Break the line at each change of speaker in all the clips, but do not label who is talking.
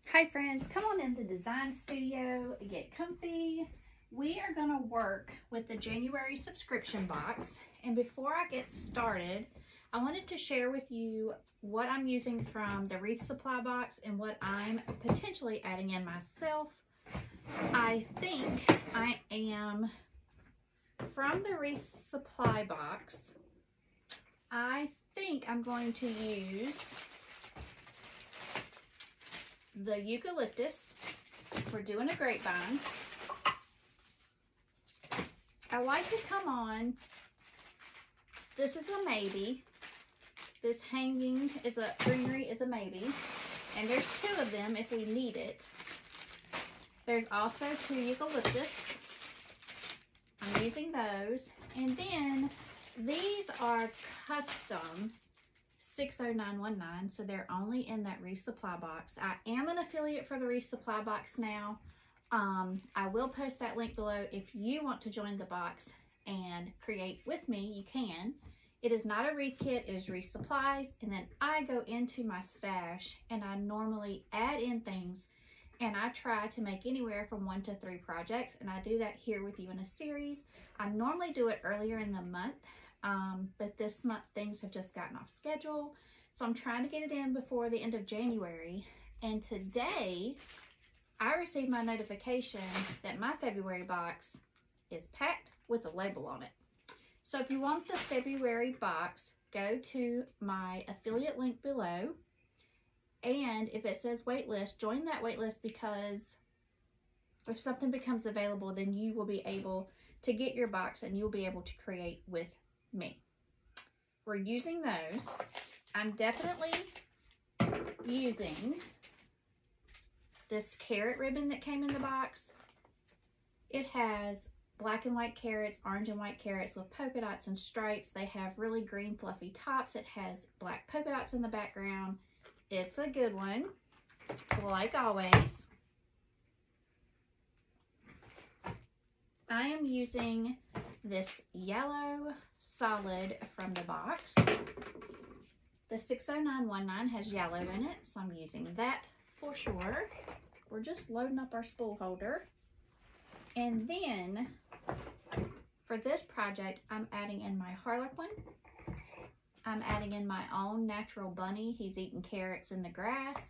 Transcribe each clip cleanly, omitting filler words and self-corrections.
Hi friends, come on in the design studio, get comfy. We are gonna work with the January subscription box. And before I get started, I wanted to share with you what I'm using from the Wreath supply box and what I'm potentially adding in myself. I think I am, from the Wreath supply box, I think I'm going to use the eucalyptus. We're doing a grapevine. I like to come on, this is a maybe. This hanging is a greenery is a maybe. And there's two of them if we need it. There's also two eucalyptus. I'm using those. And then these are custom 60919, so they're only in that Wreath supply box. I am an affiliate for the Wreath supply box now. I will post that link below. If you want to join the box and create with me, you can. It is not a Wreath kit, it is Wreath supplies, and then I go into my stash and I normally add in things, and I try to make anywhere from 1 to 3 projects, and I do that here with you in a series. I normally do it earlier in the month, but this month things have just gotten off schedule, so I'm trying to get it in before the end of January. And today I received my notification that my February box is packed with a label on it. So if you want the February box, go to my affiliate link below, and if it says waitlist, join that waitlist, because if something becomes available, then you will be able to get your box and you'll be able to create with me. We're using those. I'm definitely using this carrot ribbon that came in the box. It has black and white carrots, orange and white carrots with polka dots and stripes. They have really green fluffy tops. It has black polka dots in the background. It's a good one, like always. I am using this yellow solid from the box. The 60919 has yellow in it, so I'm using that for sure. We're just loading up our spool holder. And then for this project, I'm adding in my Harlequin. I'm adding in my own natural bunny. He's eating carrots in the grass.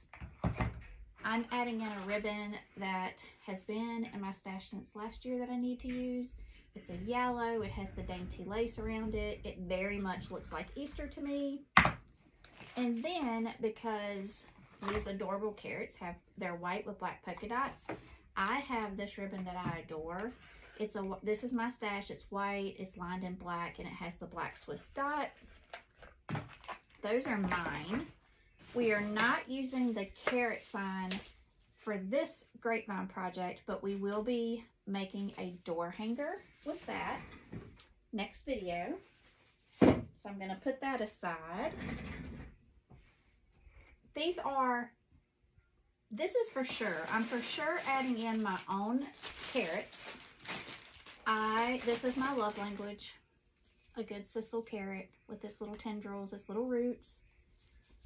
I'm adding in a ribbon that has been in my stash since last year that I need to use. It's a yellow. It has the dainty lace around it. It very much looks like Easter to me. And then, because these adorable carrots they're white with black polka dots, I have this ribbon that I adore. This is my stash. It's white, it's lined in black, and it has the black Swiss dot. Those are mine. We are not using the carrot sign for this grapevine project, but we will be making a door hanger with that next video. So I'm going to put that aside. This is for sure. I'm for sure adding in my own carrots. This is my love language. A good sisal carrot with its little tendrils, its little roots.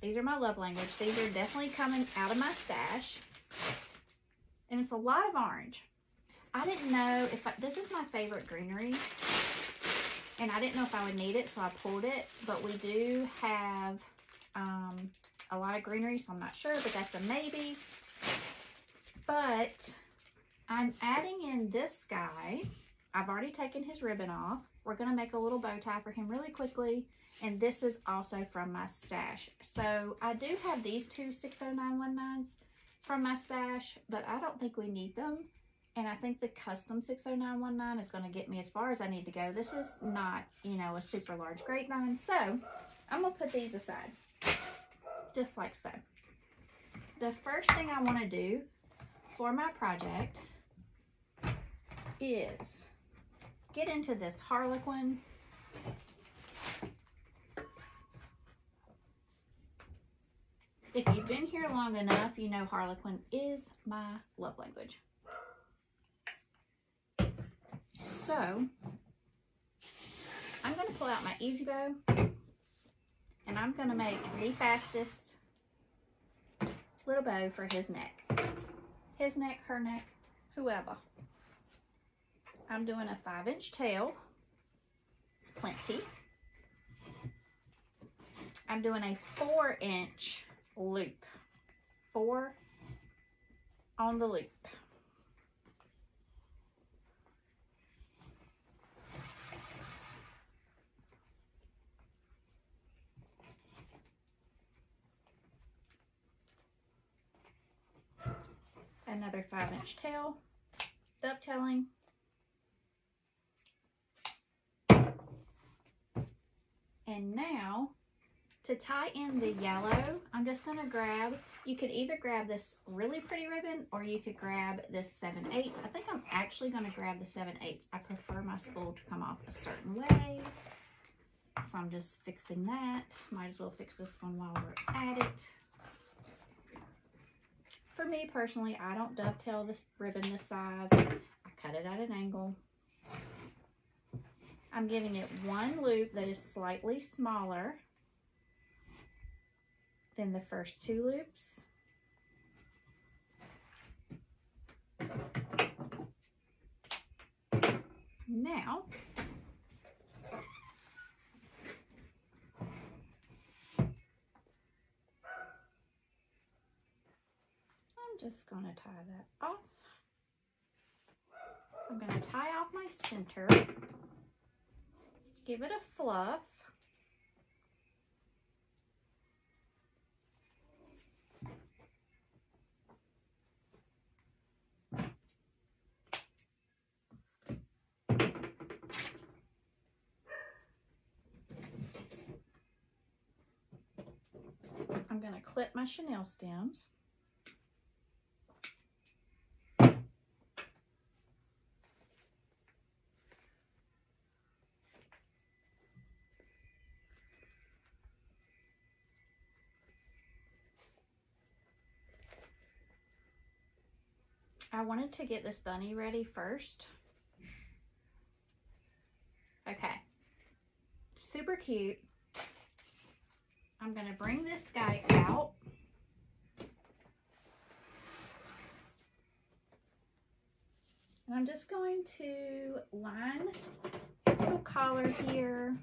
These are my love language. These are definitely coming out of my stash. And it's a lot of orange. I didn't know if this is my favorite greenery. And I didn't know if I would need it, so I pulled it. But we do have a lot of greenery, so I'm not sure, but that's a maybe. But I'm adding in this guy. I've already taken his ribbon off. We're going to make a little bow tie for him really quickly. And this is also from my stash. So I do have these two 60919s from my stash, but I don't think we need them. And I think the custom 60919 is going to get me as far as I need to go. This is not, you know, a super large grapevine. So I'm going to put these aside, just like so. The first thing I want to do for my project is get into this Harlequin. If you've been here long enough, you know Harlequin is my love language. So I'm going to pull out my Easy Bow, and I'm going to make the fastest little bow for his neck. his neck, her neck, whoever. I'm doing a 5-inch tail. It's plenty. I'm doing a 4-inch loop. 4 on the loop. Another 5-inch tail, dovetailing. And now, to tie in the yellow, I'm just going to grab, you could either grab this really pretty ribbon or you could grab this 7/8. I think I'm actually going to grab the 7/8. I prefer my spool to come off a certain way. So I'm just fixing that. Might as well fix this one while we're at it. For me personally, I don't dovetail this ribbon this size. I cut it at an angle. I'm giving it one loop that is slightly smaller than the first 2 loops. Now, I'm just going to tie that off. I'm going to tie off my center, give it a fluff. I'm going to clip my chenille stems. I wanted to get this bunny ready first. Okay, super cute. I'm going to bring this guy out. And I'm just going to line his little collar here.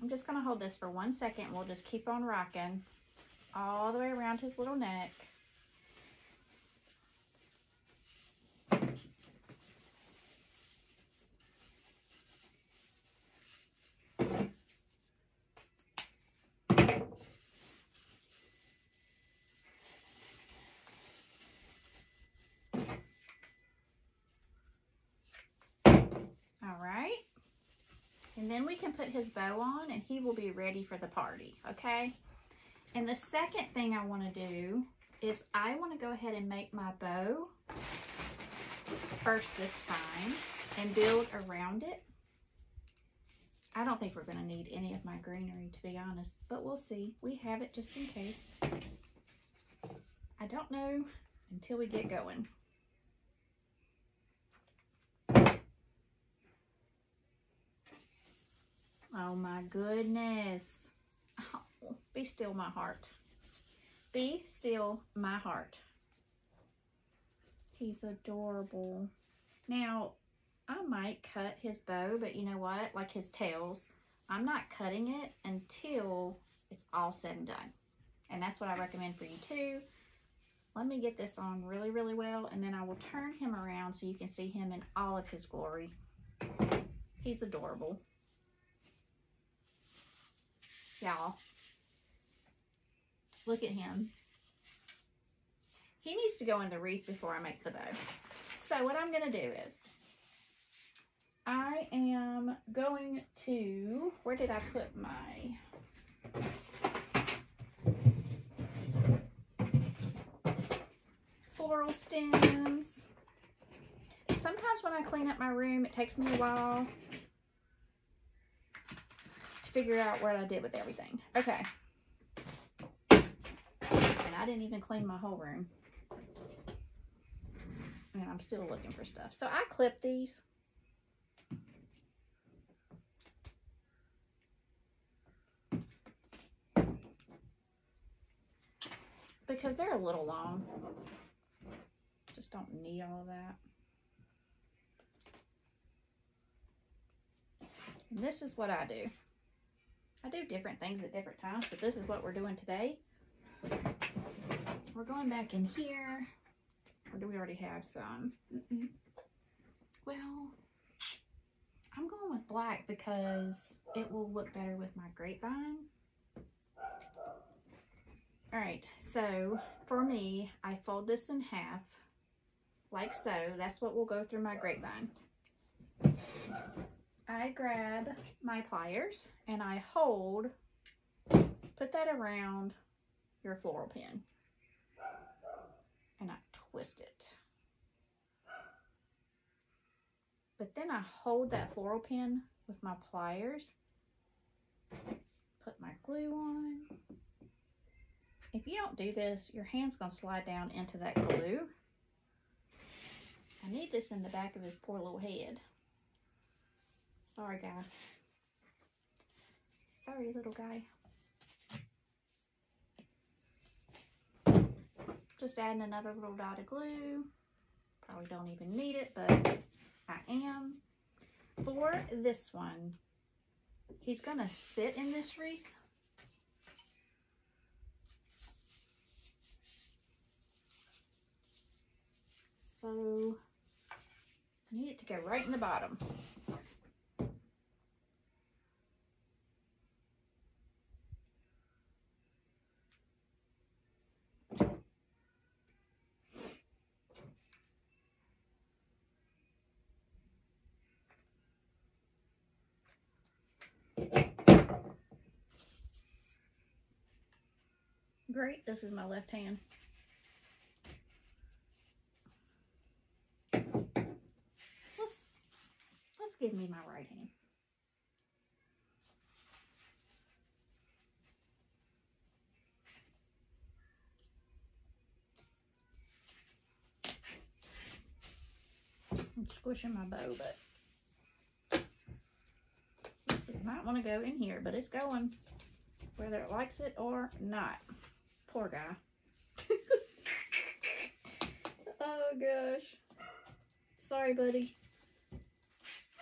I'm just going to hold this for 1 second. We'll just keep on rocking all the way around his little neck. All right. And then we can put his bow on and he will be ready for the party, okay? And the second thing I want to do is I want to go ahead and make my bow first this time and build around it. I don't think we're going to need any of my greenery, to be honest, but we'll see. We have it just in case. I don't know until we get going. Oh my goodness. Oh, be still my heart. Be still my heart. He's adorable. Now, I might cut his bow, but you know what? Like his tails, I'm not cutting it until it's all said and done. And that's what I recommend for you too. Let me get this on really, really well, and then I will turn him around so you can see him in all of his glory. He's adorable. Y'all, look at him. He needs to go in the wreath before I make the bow. So what I'm going to do is, I am going to, where did I put my floral stems? Sometimes when I clean up my room, it takes me a while figure out what I did with everything. Okay. And I didn't even clean my whole room. And I'm still looking for stuff. So I clip these. because they're a little long. Just don't need all of that. And this is what I do. I do different things at different times, but this is what we're doing today. We're going back in here. Or do we already have some? Well, I'm going with black because it will look better with my grapevine. Alright, so for me, I fold this in half, like so. That's what will go through my grapevine. I grab my pliers and I hold, put that around your floral pin, and I twist it. But then I hold that floral pin with my pliers, put my glue on. If you don't do this, your hand's gonna slide down into that glue. I need this in the back of his poor little head. Sorry, guy. Sorry, little guy. Just adding another little dot of glue. Probably don't even need it, but I am. For this one, he's gonna sit in this wreath. So I need it to go right in the bottom. Great, this is my left hand. Let's give me my right hand. I'm squishing my bow, but it might want to go in here, but it's going whether it likes it or not. Poor guy. Oh gosh. Sorry, buddy.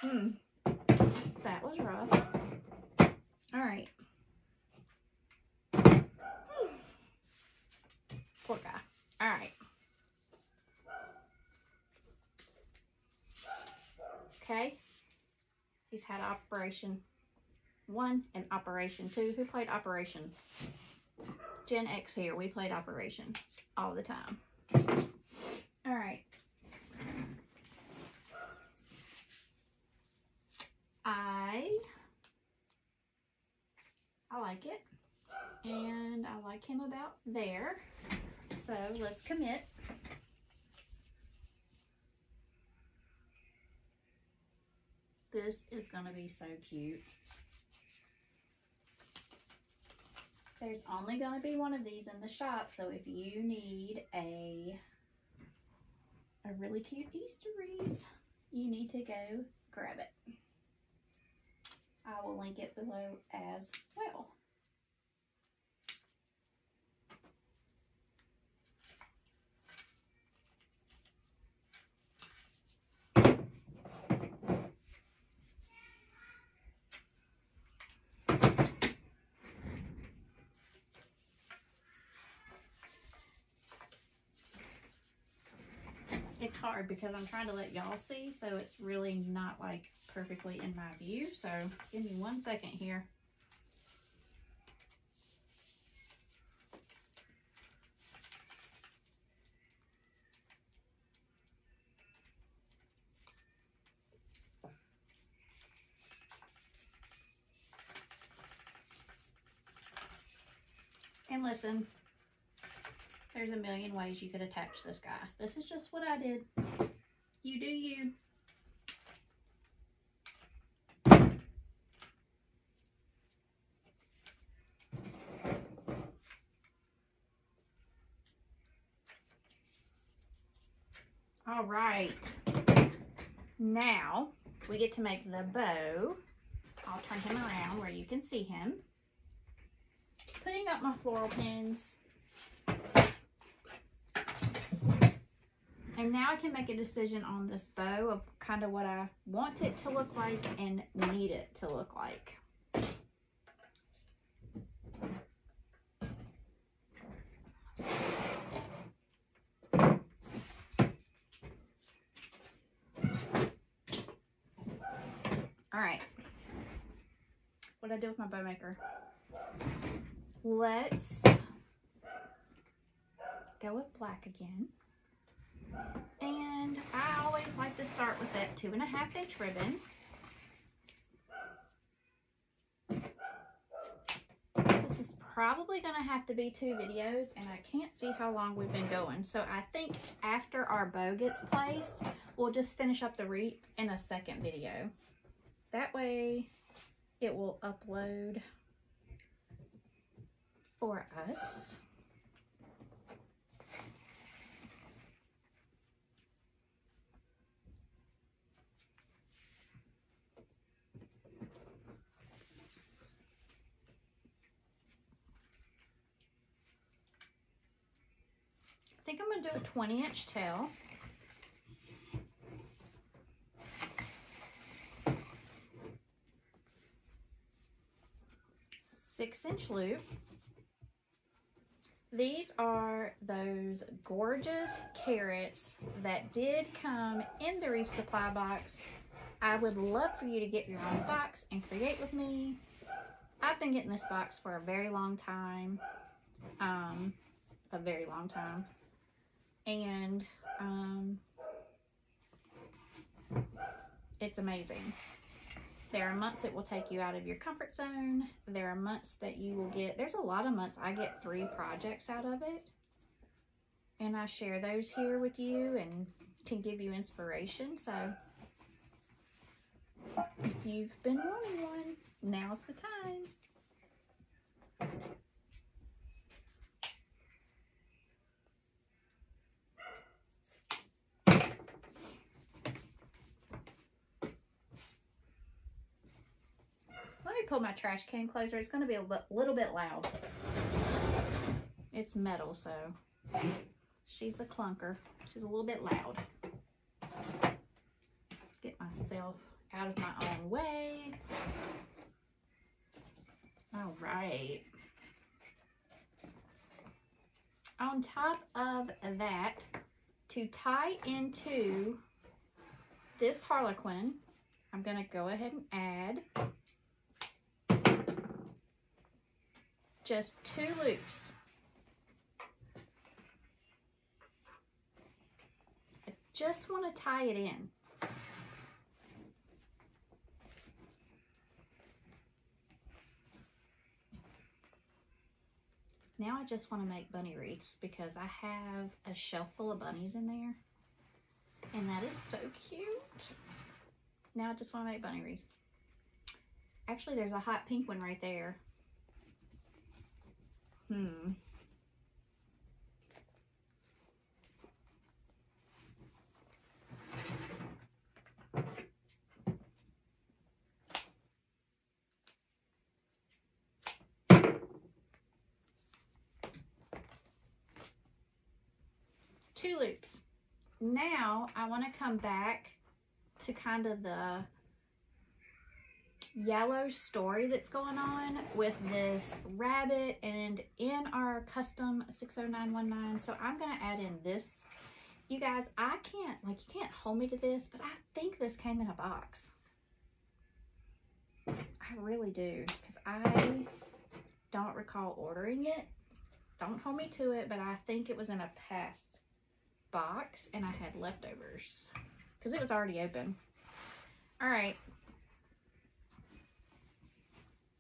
That was rough. Alright. Poor guy. Alright. Okay. He's had Operation 1 and Operation 2. Who played Operation? Gen X here. We played Operation all the time. Alright. I like it. And I like him about there. So let's commit. This is going to be so cute. There's only going to be one of these in the shop, so if you need a really cute Easter wreath, you need to go grab it. I will link it below as well. It's hard because I'm trying to let y'all see, so it's really not like perfectly in my view. So give me 1 second here. And listen, there's a million ways you could attach this guy. This is just what I did. You do you. All right. Now we get to make the bow. I'll turn him around where you can see him. Putting up my floral pins. And now I can make a decision on this bow of kind of what I want it to look like and need it to look like. All right. What did I do with my bow maker? Let's go with black again. And I always like to start with that 2.5 inch ribbon. This is probably going to have to be 2 videos, and I can't see how long we've been going. So I think after our bow gets placed, we'll just finish up the wreath in a second video. That way it will upload for us. I think I'm going to do a 20-inch tail. Six-inch loop. These are those gorgeous carrots that did come in the Wreath supply box. I would love for you to get your own box and create with me. I've been getting this box for a very long time. And it's amazing. There are months it will take you out of your comfort zone. There are months that you will get, there's a lot of months I get 3 projects out of it. And I share those here with you and can give you inspiration. So if you've been wanting one, now's the time. Let me pull my trash can closer. It's going to be a little bit loud. It's metal, so she's a clunker. She's a little bit loud. Get myself out of my own way. All right. On top of that, to tie into this harlequin, I'm going to go ahead and add just 2 loops. I just want to tie it in. Now I just want to make bunny wreaths because I have a shelf full of bunnies in there. And that is so cute. Now I just want to make bunny wreaths. Actually, there's a hot pink one right there. Two loops. Now I want to come back to kind of the yellow story that's going on with this rabbit and in our custom 60919. So I'm going to add in this. You guys, I can't, like, you can't hold me to this, but I think this came in a box. I really do, because I don't recall ordering it. Don't hold me to it, but I think it was in a past box and I had leftovers because it was already open. All right.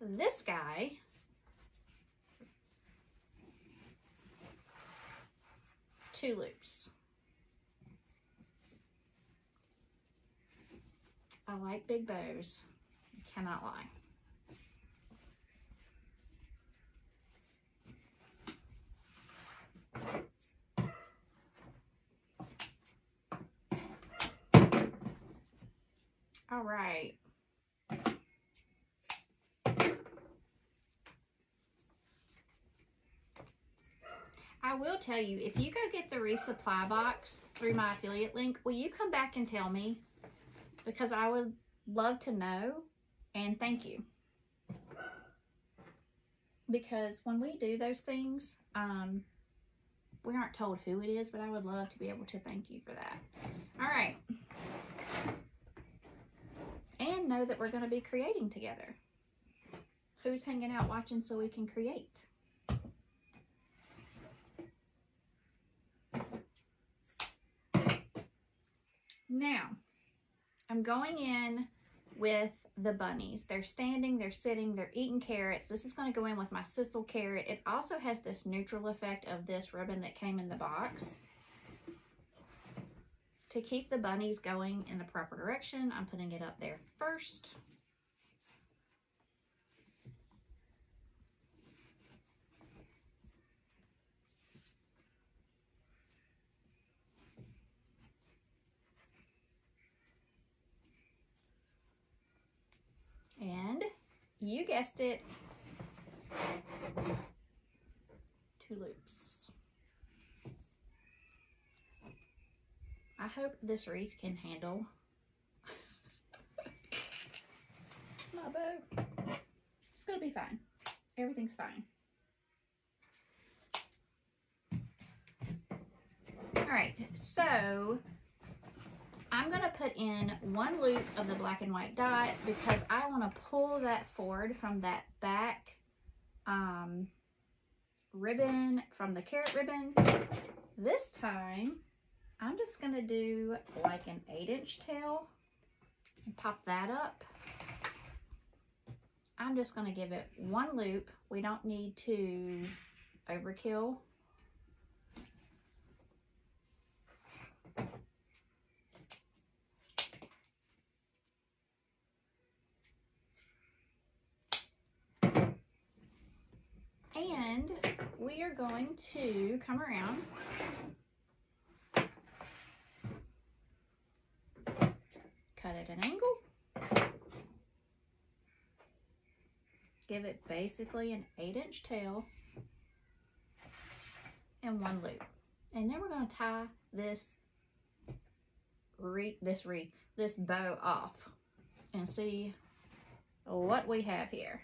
This guy, two loops. I like big bows. I cannot lie. All right. I I will tell you, if you go get the resupply box through my affiliate link, will you come back and tell me? Because I would love to know, and thank you. Because when we do those things, we aren't told who it is, but I would love to be able to thank you for that. All right. And know that we're going to be creating together. Who's hanging out watching so we can create? Now, I'm going in with the bunnies. They're standing, they're sitting, they're eating carrots. This is going to go in with my sisal carrot. It also has this neutral effect of this ribbon that came in the box. To keep the bunnies going in the proper direction, I'm putting it up there first. And you guessed it, 2 loops. I hope this wreath can handle my bow. It's gonna be fine. Everything's fine. All right, so I'm gonna put in 1 loop of the black and white dot because I want to pull that forward from that back ribbon, from the carrot ribbon. This time, I'm just gonna do like an 8-inch tail and pop that up. I'm just gonna give it 1 loop. We don't need to overkill. And we are going to come around cut at an angle, give it basically an 8-inch tail and 1 loop. And then we're going to tie this bow off and see what we have here.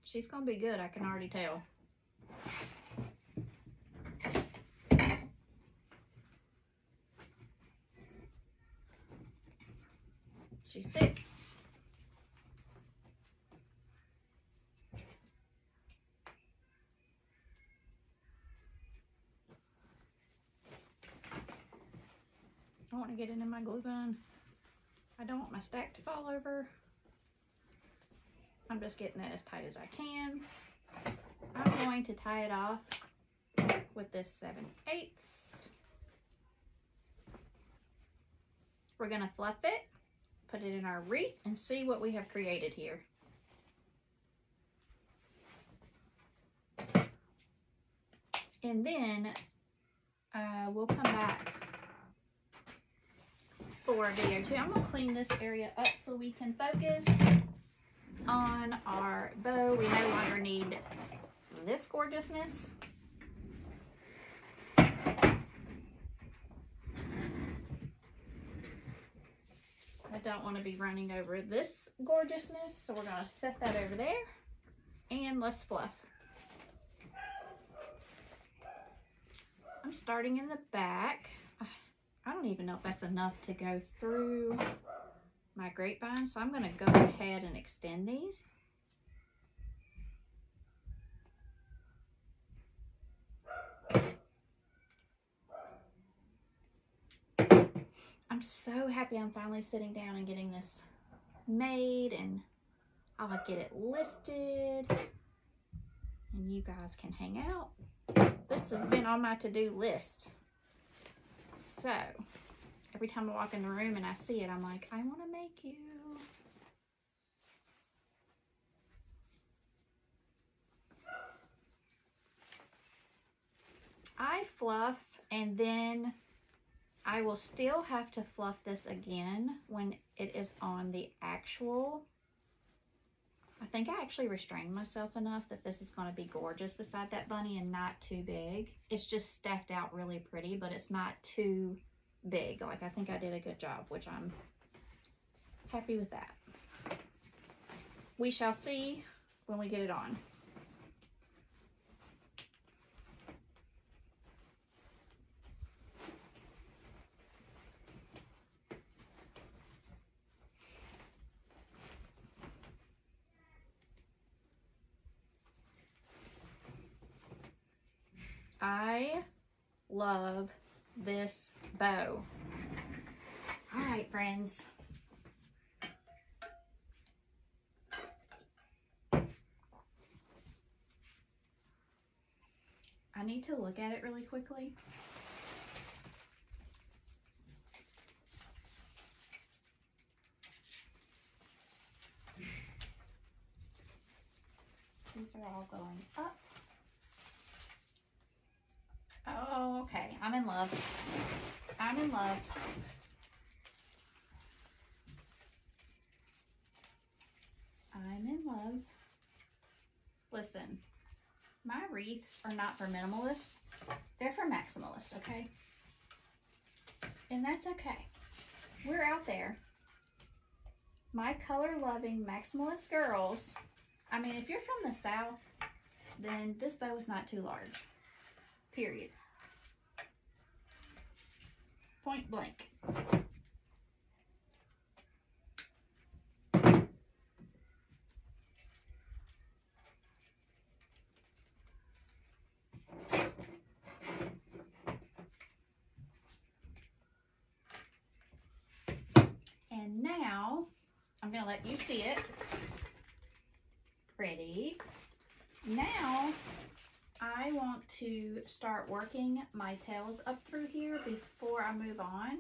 She's gonna be good, I can already tell. She's thick. I want to get it in my glue gun. I don't want my stack to fall over. I'm just getting it as tight as I can. I'm going to tie it off with this 7/8. We're going to fluff it, put it in our wreath, and see what we have created here. And then we'll come back for video 2. I'm going to clean this area up so we can focus on our bow. We no longer need this gorgeousness. I don't want to be running over this gorgeousness, so we're going to set that over there and let's fluff. I'm starting in the back. I don't even know if that's enough to go through my grapevine, so I'm going to go ahead and extend these. I'm so happy I'm finally sitting down and getting this made, and I'll get it listed and you guys can hang out. This has been on my to-do list. So every time I walk in the room and I see it, I'm like, I want to make you. I fluff, and then I will still have to fluff this again when it is on the actual, I think I actually restrained myself enough that this is going to be gorgeous beside that bunny and not too big. It's just stacked out really pretty, but it's not too big. Like, I think I did a good job, which I'm happy with that. We shall see when we get it on. I love this bow. All right, friends. I need to look at it really quickly. These are all going up. Oh, okay. I'm in love. I'm in love. I'm in love. Listen, my wreaths are not for minimalists. They're for maximalists, okay? And that's okay. We're out there. My color-loving maximalist girls. I mean, if you're from the South, then this bow is not too large. Period. Point blank. And now, I'm going to let you see it. Ready? Now, I want to start working my tails up through here before I move on.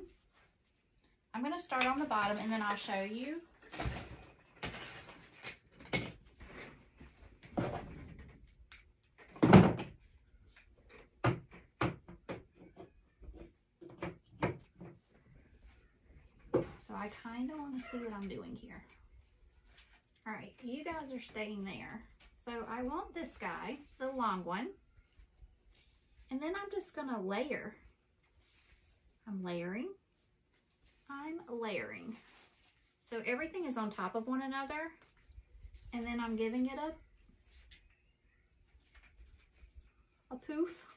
I'm going to start on the bottom and then I'll show you. So I kind of want to see what I'm doing here. All right, you guys are staying there. So I want this guy, the long one, and then I'm just gonna layer. I'm layering. So everything is on top of one another, and then I'm giving it a poof.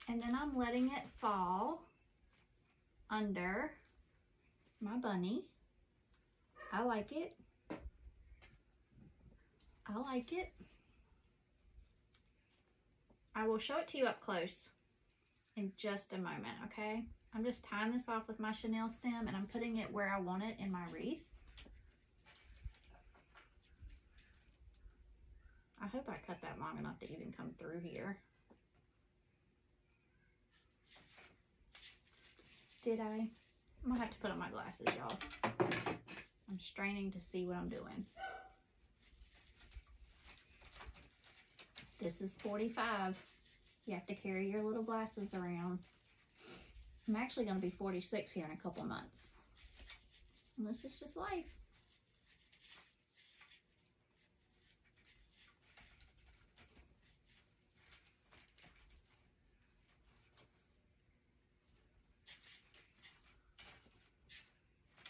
And then I'm letting it fall under my bunny. I like it. I like it. I will show it to you up close in just a moment, okay? I'm just tying this off with my chenille stem and I'm putting it where I want it in my wreath. I hope I cut that long enough to even come through here. Did I? I'm gonna have to put on my glasses, y'all. I'm straining to see what I'm doing. This is 45. You have to carry your little glasses around. I'm actually going to be 46 here in a couple of months. And this is just life.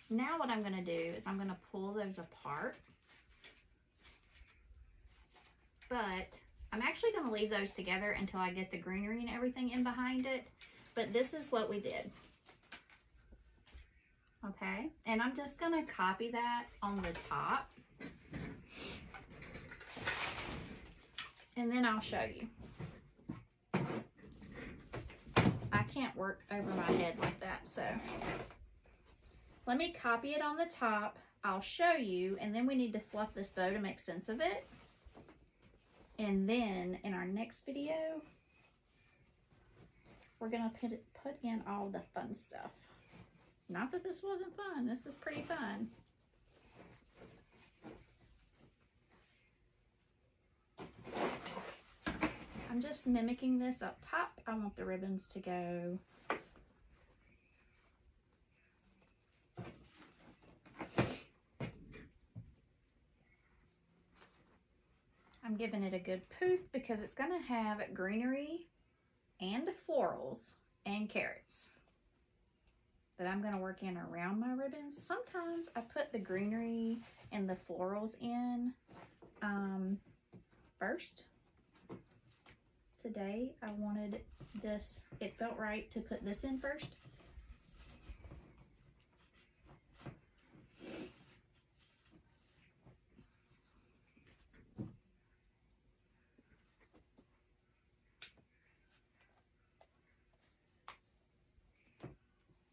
Now what I'm going to do is I'm going to pull those apart. But I'm actually going to leave those together until I get the greenery and everything in behind it. But this is what we did. Okay, and I'm just going to copy that on the top. And then I'll show you. I can't work over my head like that, so let me copy it on the top. I'll show you, and then we need to fluff this bow to make sense of it. And then in our next video, we're gonna put in all the fun stuff. Not that this wasn't fun, this is pretty fun. I'm just mimicking this up top. I want the ribbons to go I'm giving it a good poof because it's going to have greenery and florals and carrots that I'm going to work in around my ribbons. Sometimes I put the greenery and the florals in first. Today I wanted this, it felt right to put this in first.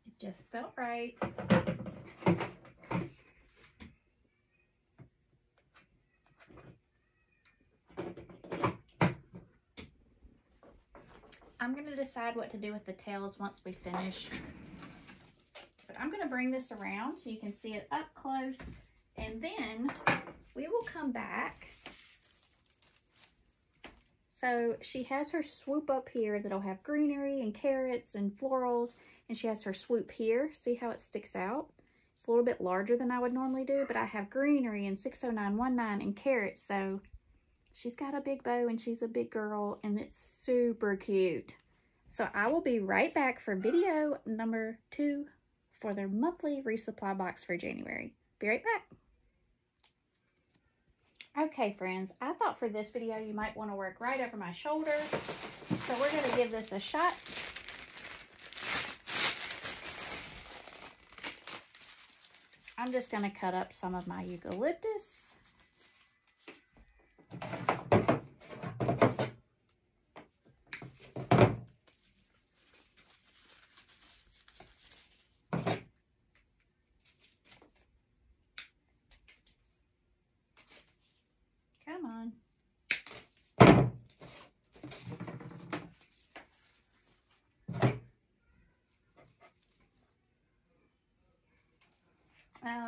It just felt right. I'm going to decide what to do with the tails once we finish. But I'm going to bring this around so you can see it up close. And then we will come back. So she has her swoop up here that'll have greenery and carrots and florals. And she has her swoop here. See how it sticks out? It's a little bit larger than I would normally do. But I have greenery and 60919 and carrots. So she's got a big bow and she's a big girl and it's super cute. So I will be right back for video number 2 for their monthly resupply box for January. Be right back. Okay, friends, I thought for this video you might want to work right over my shoulder. So we're going to give this a shot. I'm just going to cut up some of my eucalyptus. Come on.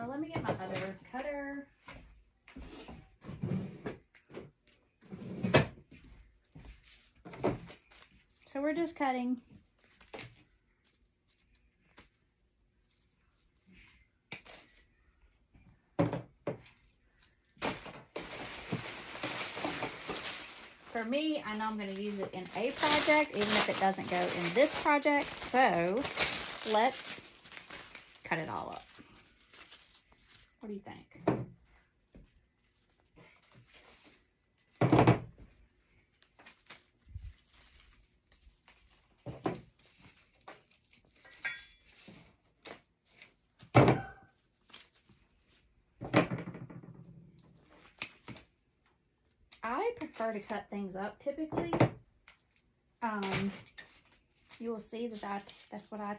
Let me get my other cutter. So we're just cutting. For me, I know I'm going to use it in a project, even if it doesn't go in this project. So let's cut it all up. What do you think? I prefer to cut things up typically. You will see that that's what I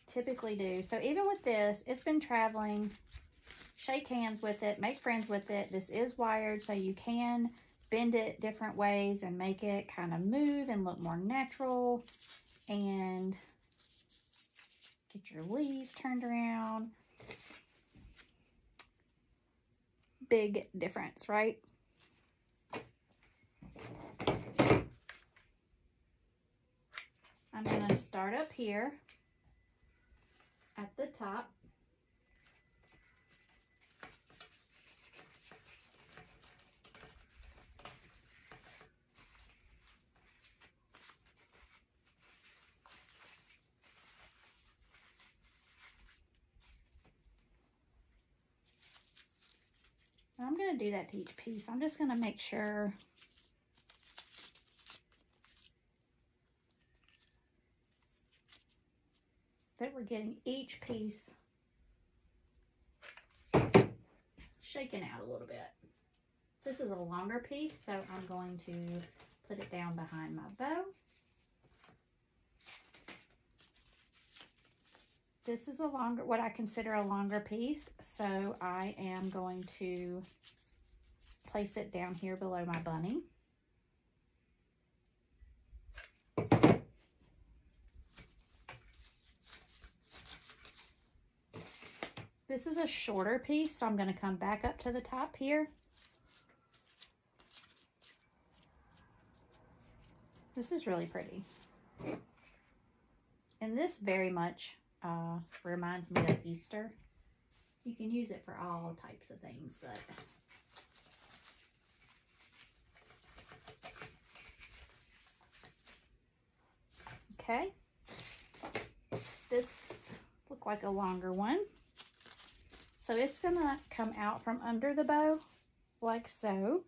typically do. So even with this, it's been traveling. Shake hands with it, make friends with it. This is wired, so you can bend it different ways and make it kind of move and look more natural. And get your leaves turned around. Big difference, right? I'm going to start up here at the top. I'm going to do that to each piece. I'm just going to make sure that we're getting each piece shaken out a little bit. This is a longer piece, so I'm going to put it down behind my bow. This is a longer, what I consider a longer piece, so I am going to place it down here below my bunny. This is a shorter piece, so I'm going to come back up to the top here. This is really pretty. And this very much reminds me of Easter. You can use it for all types of things, but Okay. This looked like a longer one. So it's gonna come out from under the bow like so.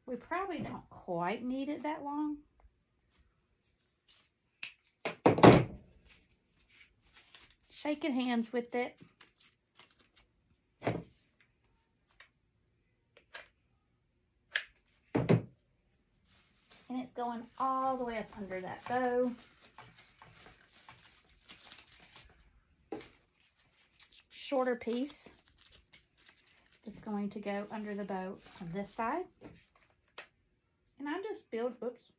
We probably don't quite need it that long. Shaking hands with it. And it's going all the way up under that bow. Shorter piece is going to go under the bow on this side. And I'm just oops,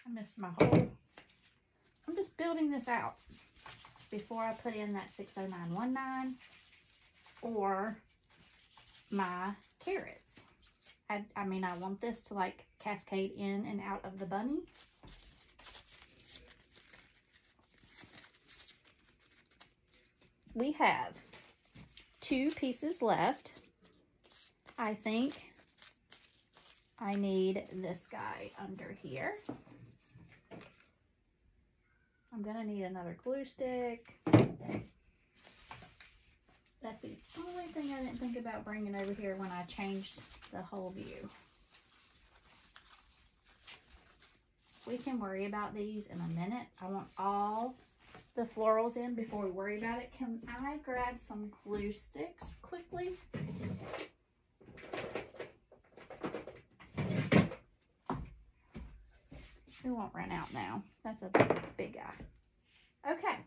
I missed my hole. I'm just building this out before I put in that 60919 or my carrots. I mean, I want this to like cascade in and out of the bunny. We have 2 pieces left. I think I need this guy under here. I'm gonna need another glue stick. That's the only thing I didn't think about bringing over here when I changed the whole view. We can worry about these in a minute. I want all the florals in before we worry about it. Can I grab some glue sticks quickly? We won't run out now. That's a big guy. Okay.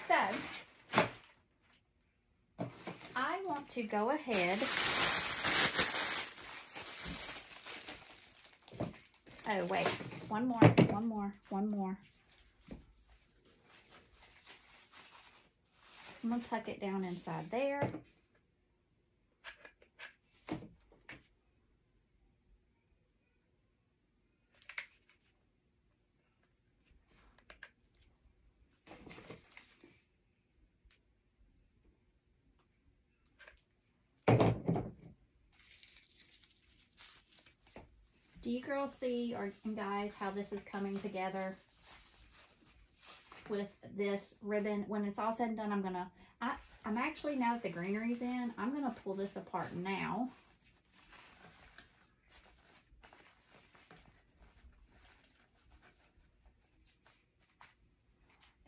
So, I want to go ahead. Oh, wait. One more. I'm going to tuck it down inside there. Do you girls see, and guys, how this is coming together with this ribbon? When it's all said and done, I'm actually, now that the greenery's in, I'm gonna pull this apart now.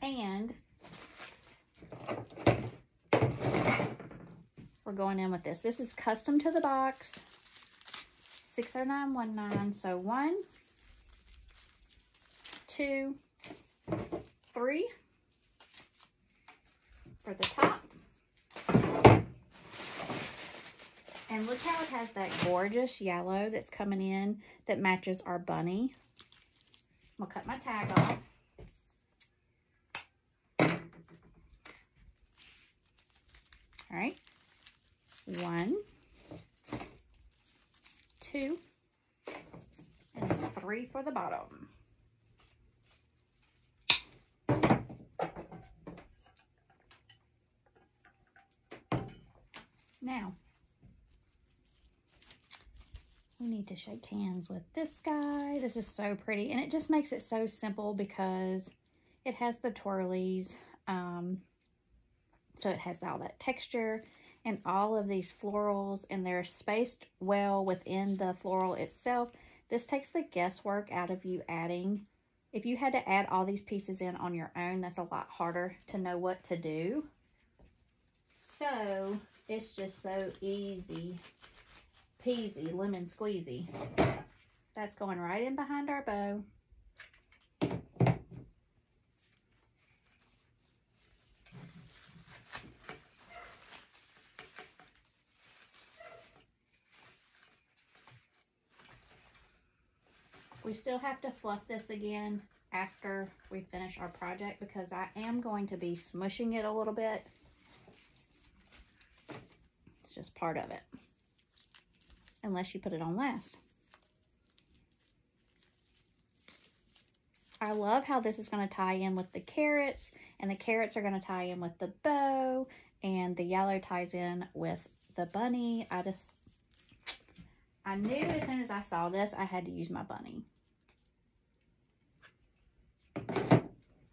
And we're going in with this. This is custom to the box. 60919. So 1, 2, 3 for the top. And look how it has that gorgeous yellow that's coming in that matches our bunny. I'm gonna cut my tag off. All right. 1, 2, and 3 for the bottom. Now, we need to shake hands with this guy. This is so pretty, and it just makes it so simple because it has the twirlies. So it has all that texture and all of these florals, and they're spaced well within the floral itself. This takes the guesswork out of you adding. If you had to add all these pieces in on your own, that's a lot harder to know what to do. So it's just so easy peasy, lemon squeezy. That's going right in behind our bow. We still have to fluff this again after we finish our project because I am going to be smushing it a little bit. It's just part of it. Unless you put it on last. I love how this is going to tie in with the carrots, and the carrots are going to tie in with the bow, and the yellow ties in with the bunny. I knew as soon as I saw this, I had to use my bunny.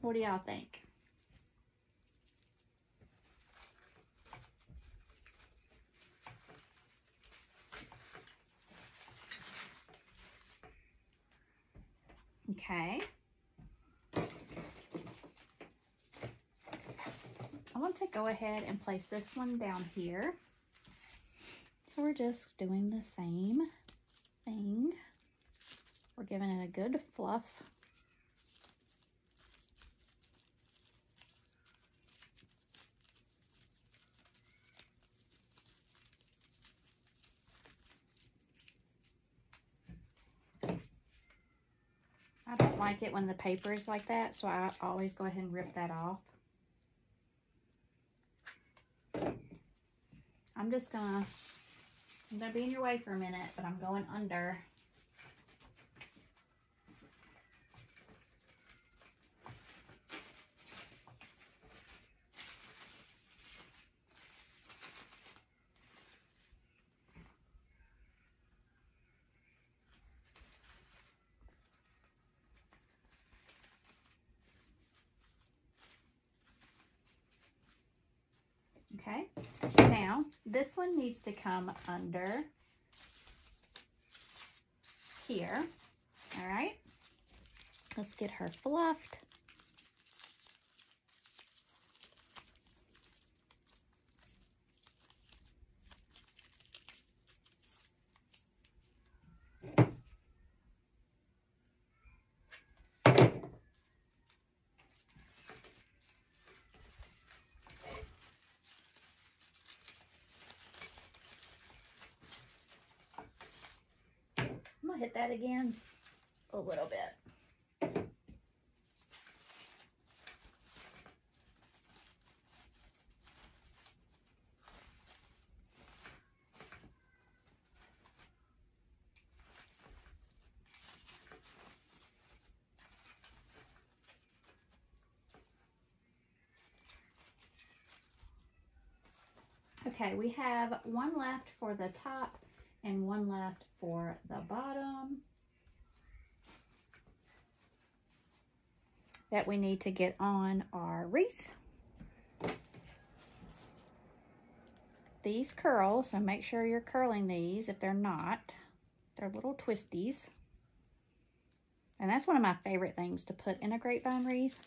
What do y'all think? Okay. I want to go ahead and place this one down here. So we're just doing the same thing. We're giving it a good fluff. I don't like it when the paper is like that, so I always go ahead and rip that off. I'm gonna be in your way for a minute, but I'm going under. Okay, now this one needs to come under here. All right, let's get her fluffed. I'm gonna hit that again a little bit. Okay, we have one left for the top and one left for the bottom that we need to get on our wreath. These curl, so make sure you're curling these. If they're not, they're little twisties. And that's one of my favorite things to put in a grapevine wreath.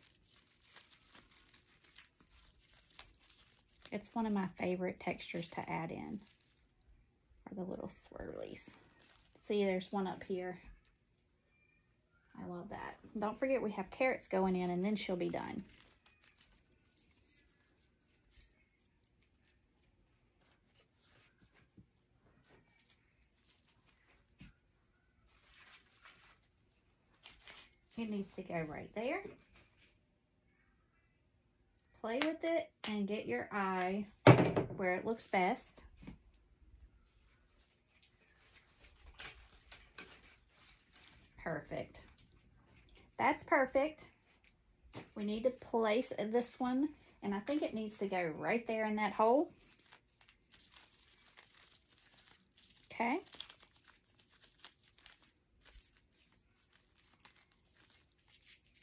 It's one of my favorite textures to add in, are the little swirlies. See, there's one up here. I love that. Don't forget we have carrots going in, and then she'll be done. It needs to go right there. Play with it and get your eye where it looks best. Perfect. That's perfect. We need to place this one, and I think it needs to go right there in that hole. Okay.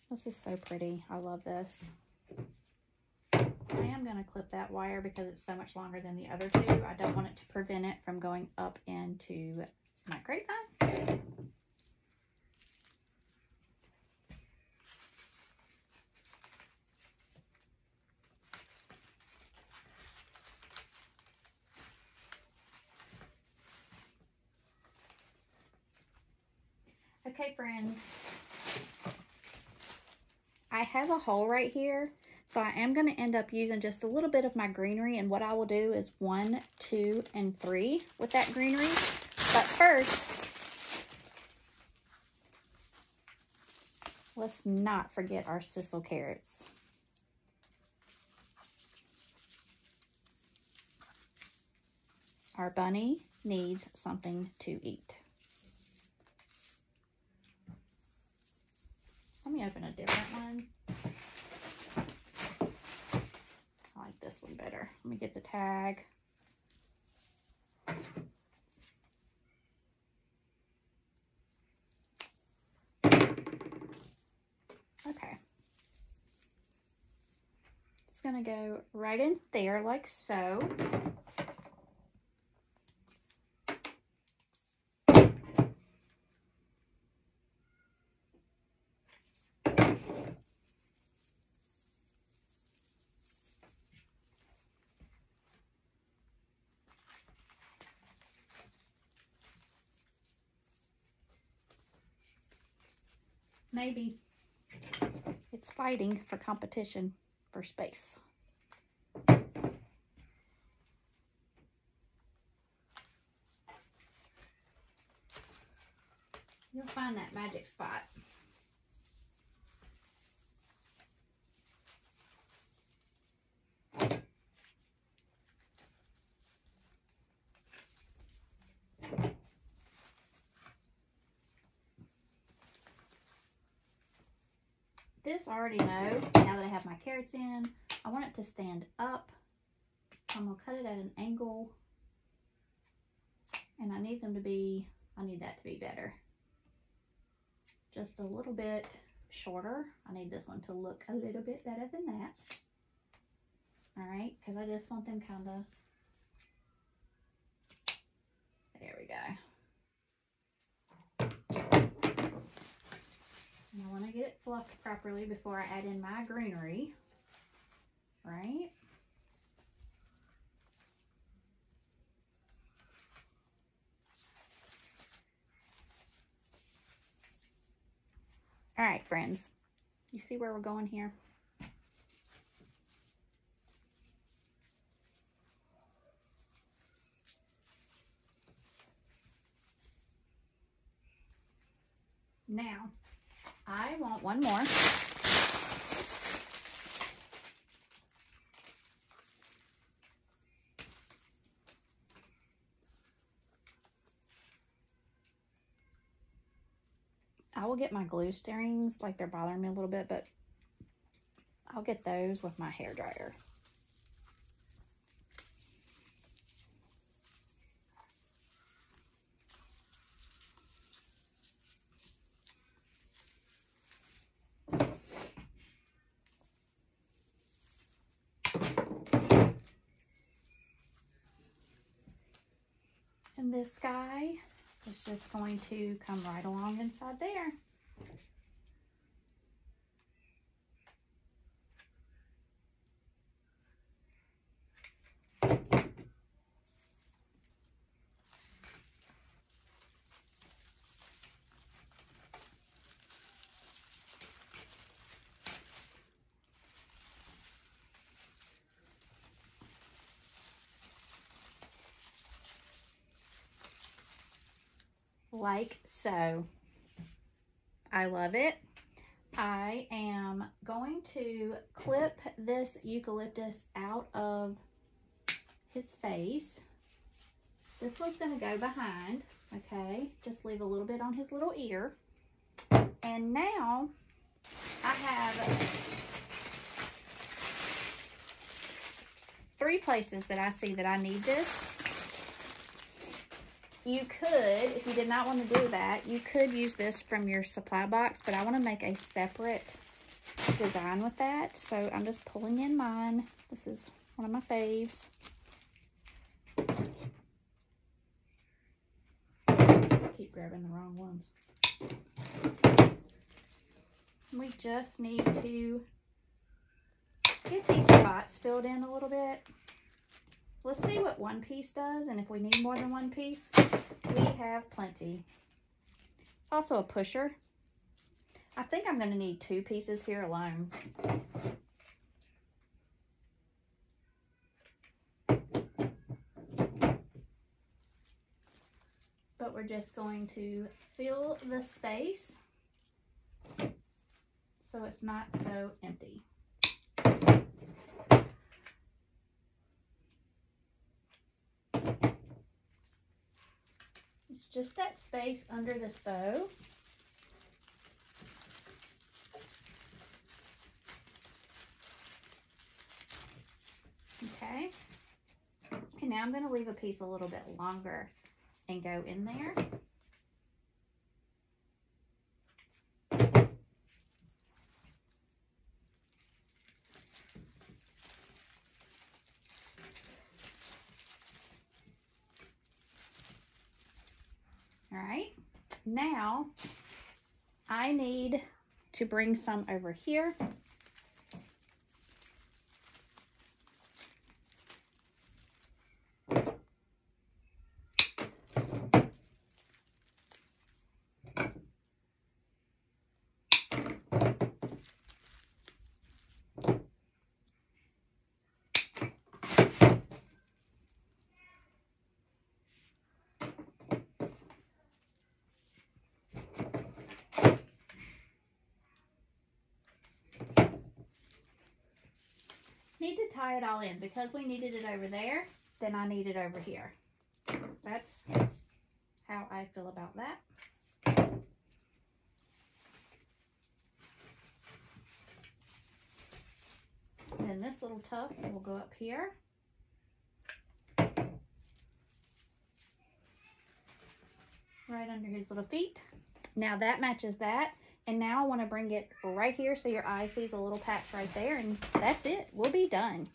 This is so pretty. I love this. I am going to clip that wire because it's so much longer than the other two. I don't want it to prevent it from going up into my grapevine. Okay, friends. I have a hole right here, so I am going to end up using just a little bit of my greenery, and what I will do is 1, 2, and 3 with that greenery. But first, let's not forget our sisal carrots. Our bunny needs something to eat. Let me open a different one. I like this one better. Let me get the tag. Okay. gonna go right in there like so. Maybe it's fighting for competition for space. You'll find that magic spot. This I already know, now that I have my carrots in, I want it to stand up. So I'm going to cut it at an angle. And I need them to be, I need that to be better. Just a little bit shorter. I need this one to look a little bit better than that. Alright, because I just want them kind of, there we go. And I want to get it fluffed properly before I add in my greenery, right? All right, friends, you see where we're going here? Now, I want one more. I will get my glue strings, like they're bothering me a little bit, but I'll get those with my hairdryer. And this guy is just going to come right along inside there. Like so. I love it. I am going to clip this eucalyptus out of his face. This one's going to go behind, okay? Just leave a little bit on his little ear. And now I have 3 places that I see that I need this. You could, if you did not want to do that, you could use this from your supply box, but I want to make a separate design with that. So I'm just pulling in mine. This is one of my faves. I keep grabbing the wrong ones. We just need to get these spots filled in a little bit. Let's see what one piece does, and if we need more than one piece, we have plenty. It's also a pusher. I think I'm going to need 2 pieces here alone. But we're just going to fill the space so it's not so empty. It's just that space under this bow. Okay. And now I'm going to leave a piece a little bit longer and go in there. All right, now I need to bring some over here. Need to tie it all in because we needed it over there, then I need it over here. That's how I feel about that. Then this little tuft will go up here. Right under his little feet. Now that matches that. And now I want to bring it right here so your eye sees a little patch right there, and that's it. We'll be done.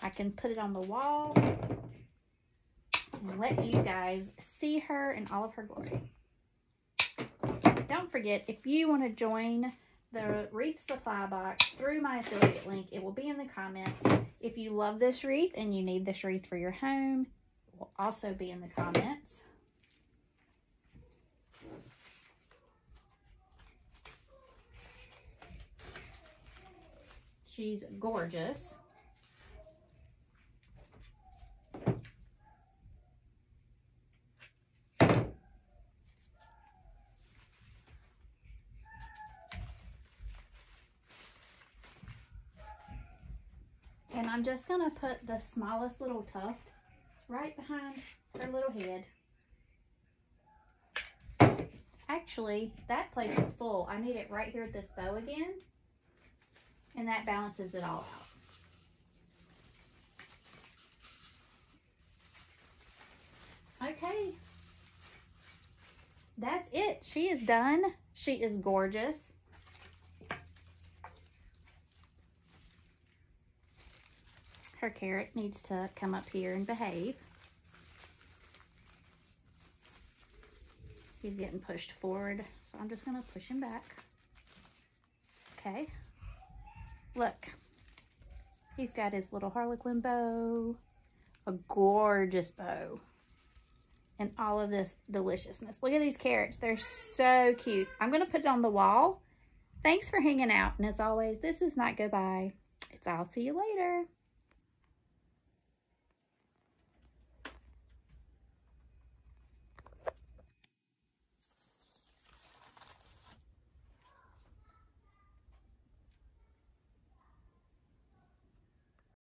I can put it on the wall and let you guys see her in all of her glory. Don't forget, if you want to join the wreath supply box through my affiliate link, it will be in the comments. If you love this wreath and you need this wreath for your home, it will also be in the comments. She's gorgeous. And I'm just going to put the smallest little tuft right behind her little head. Actually, that place is full. I need it right here at this bow again. And that balances it all out. Okay. That's it. She is done. She is gorgeous. Her carrot needs to come up here and behave. He's getting pushed forward, so I'm just going to push him back. Okay. Look, he's got his little harlequin bow, a gorgeous bow, and all of this deliciousness. Look at these carrots. They're so cute. I'm going to put it on the wall. Thanks for hanging out. And as always, this is not goodbye. It's I'll see you later.